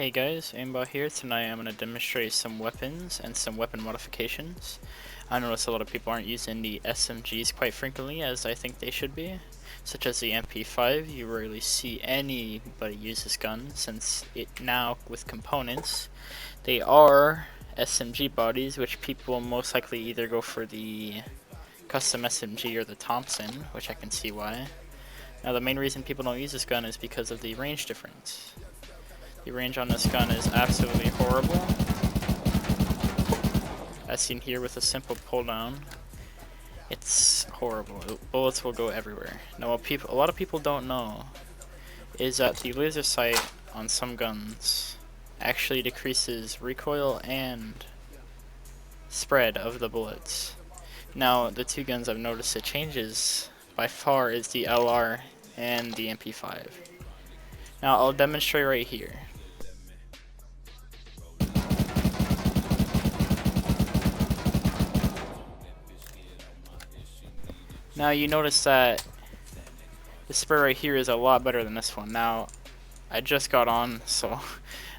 Hey guys, Aimbot here. Tonight I'm going to demonstrate some weapons and some weapon modifications. I notice a lot of people aren't using the SMGs quite frequently as I think they should be. Such as the MP5, you rarely see anybody use this gun since it now, with components, they are SMG bodies, which people most likely either go for the custom SMG or the Thompson, which I can see why. Now the main reason people don't use this gun is because of the range difference. The range on this gun is absolutely horrible. As seen here with a simple pull down, it's horrible. Bullets will go everywhere. Now what a lot of people don't know is that the laser sight on some guns actually decreases recoil and spread of the bullets. Now the two guns I've noticed it changes by far is the LR and the MP5. Now I'll demonstrate right here. Now you notice that the spray right here is a lot better than this one. Now I just got on, so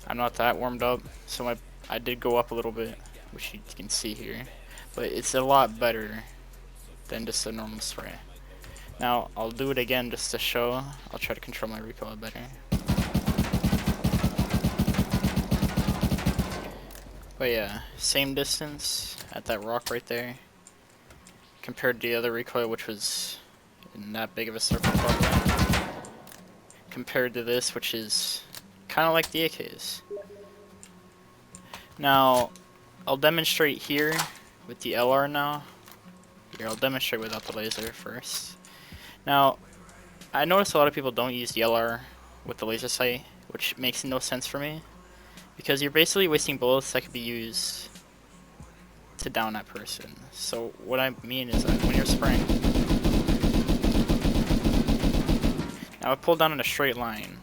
I'm not that warmed up, so I did go up a little bit, which you can see here, but it's a lot better than just a normal spray. Now I'll do it again just to show. I'll try to control my recoil better. But yeah, same distance at that rock right there compared to the other recoil, which was in that big of a circle probably, compared to this, which is kind of like the AKs. Now I'll demonstrate here with the LR now. Here, I'll demonstrate without the laser first. Now I notice a lot of people don't use the LR with the laser sight, which makes no sense for me, because you're basically wasting bullets that could be used to down that person. So what I mean is that when you're spraying, now I pull down in a straight line.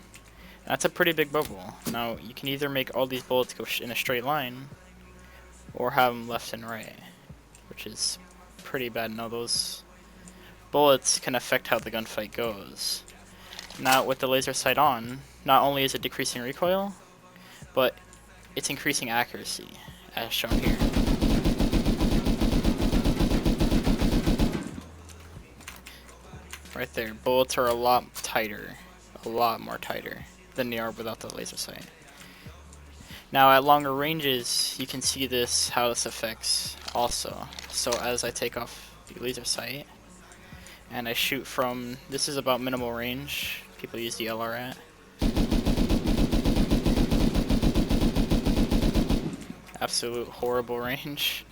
That's a pretty big bubble. Now you can either make all these bullets go in a straight line or have them left and right, which is pretty bad. Now those bullets can affect how the gunfight goes. Now with the laser sight on, not only is it decreasing recoil, but it's increasing accuracy, as shown here. Right there, bullets are a lot tighter, a lot more tighter than they are without the laser sight. Now at longer ranges, you can see this, how this affects also. So as I take off the laser sight and I shoot from, this is about minimal range, people use the LR at. Absolute horrible range.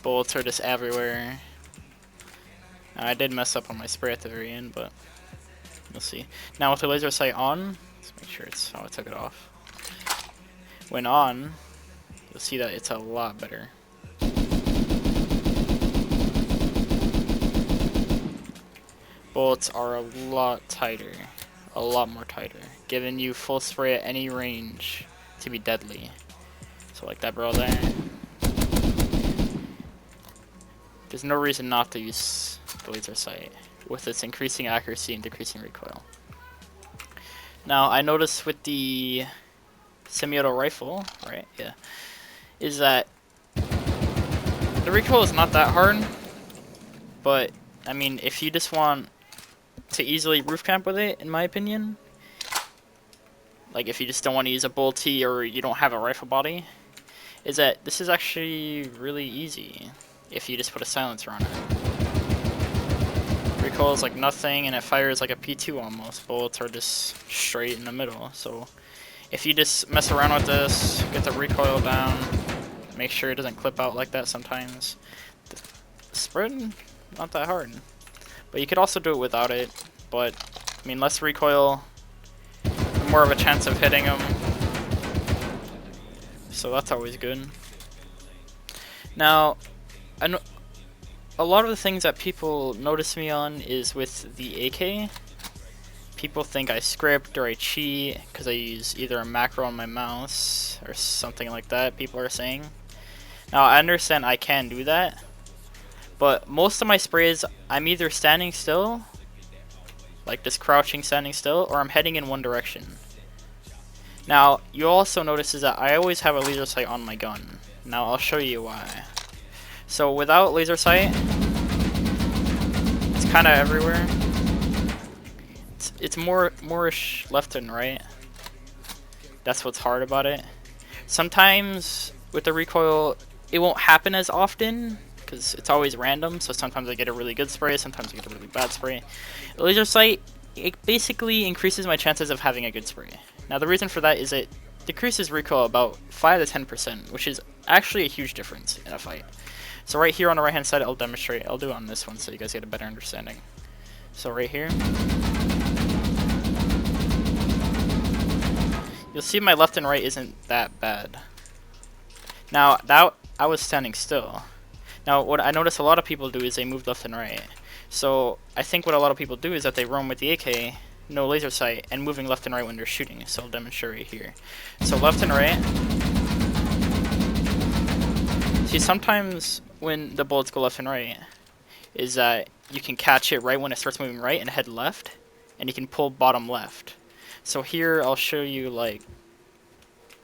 Bullets are just everywhere. I did mess up on my spray at the very end, but we'll see. Now with the laser sight on, let's make sure it's how I took it off. When on, you'll see that it's a lot better. Bullets are a lot tighter, a lot more tighter, giving you full spray at any range to be deadly. So like that barrel there. There's no reason not to use the laser sight with its increasing accuracy and decreasing recoil. Now I noticed with the semi-auto rifle, right, yeah, is that the recoil is not that hard, but I mean if you just want to easily roof camp with it, in my opinion, like if you just don't want to use a bolty or you don't have a rifle body, is that this is actually really easy if you just put a silencer on it. Recoil is like nothing and it fires like a P2 almost. Bullets are just straight in the middle. So if you just mess around with this, get the recoil down, make sure it doesn't clip out like that sometimes. The spread, not that hard. But you could also do it without it, but I mean less recoil, more of a chance of hitting them. So that's always good. Now, I know a lot of the things that people notice me on is with the AK. People think I script or I cheat because I use either a macro on my mouse or something like that, people are saying. Now I understand I can do that, but most of my sprays I'm either standing still, like just crouching standing still, or I'm heading in one direction. Now, you'll also notice is that I always have a laser sight on my gun. Now, I'll show you why. So, without laser sight, it's kind of everywhere. It's more-ish left and right. That's what's hard about it. Sometimes, with the recoil, it won't happen as often, because it's always random, so sometimes I get a really good spray, sometimes I get a really bad spray. The laser sight, it basically increases my chances of having a good spray. Now the reason for that is it decreases recoil about 5 to 10%, which is actually a huge difference in a fight. So right here on the right hand side, I'll demonstrate. I'll do it on this one so you guys get a better understanding. So right here, you'll see my left and right isn't that bad. Now that I was standing still. Now what I notice a lot of people do is they move left and right. So I think what a lot of people do is that they roam with the AK, no laser sight, and moving left and right when they're shooting. So I'll demonstrate right here. So left and right. See, sometimes when the bullets go left and right, is that you can catch it right when it starts moving right and head left, and you can pull bottom left. So here I'll show you, like,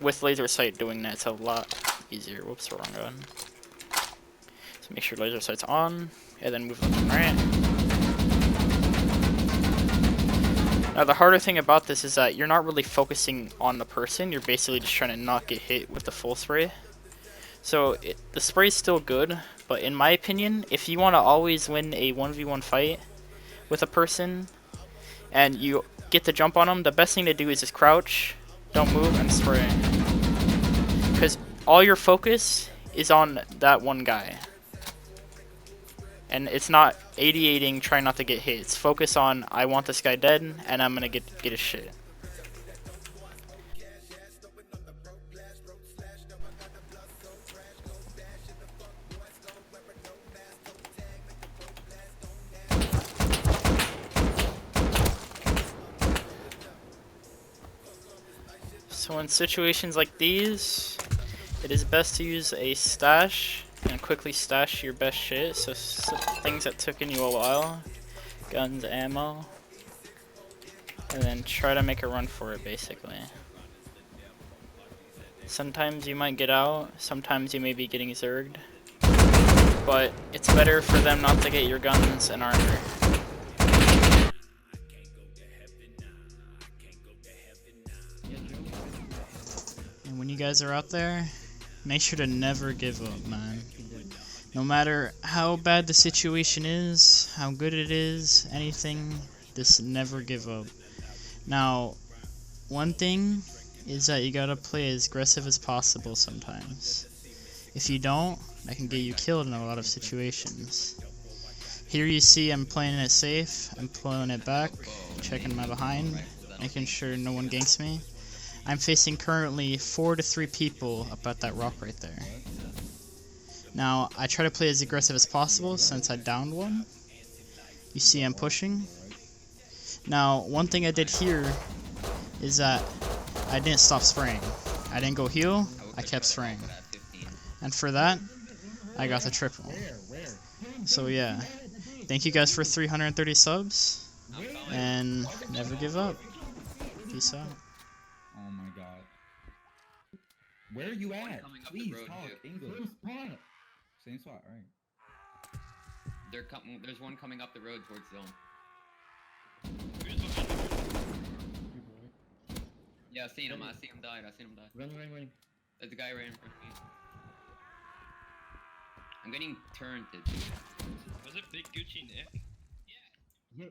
with laser sight doing that, it's a lot easier. Whoops, wrong gun. So make sure laser sight's on, and then move left and right. Now the harder thing about this is that you're not really focusing on the person, you're basically just trying to not get hit with the full spray. So the spray's still good, but in my opinion, if you want to always win a 1v1 fight with a person, and you get the jump on them, the best thing to do is just crouch, don't move, and spray. Because all your focus is on that one guy. And it's not 80-80ing, trying not to get hit. It's focus on, I want this guy dead, and I'm gonna get his shit. So in situations like these, it is best to use a stash and quickly stash your best shit. So things that took in you a while, guns, ammo, and then try to make a run for it basically. Sometimes you might get out, sometimes you may be getting zerged, but it's better for them not to get your guns and armor. And when you guys are out there, make sure to never give up, man. No matter how bad the situation is, how good it is, anything, just never give up. Now, one thing is that you gotta play as aggressive as possible sometimes. If you don't, that can get you killed in a lot of situations. Here you see I'm playing it safe, I'm pulling it back, checking my behind, making sure no one ganks me. I'm facing currently 4 to 3 people up at that rock right there. Now, I try to play as aggressive as possible since I downed one. You see I'm pushing. Now, one thing I did here is that I didn't stop spraying. I didn't go heal, I kept spraying. And for that, I got the triple. So yeah, thank you guys for 330 subs, and never give up. Peace out. Oh my god. Where are you at? Please talk English. Same spot, right? There's one coming up the road towards zone. Yeah, I seen him. I seen him die. Run. There's a guy right in front of me. I'm getting turned. Was it Big Gucci Nick? Yeah.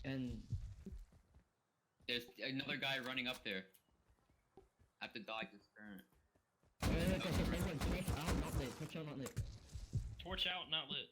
And There's another guy running up there. I have to dodge this turn. torch out, not lit. Torch out, not lit.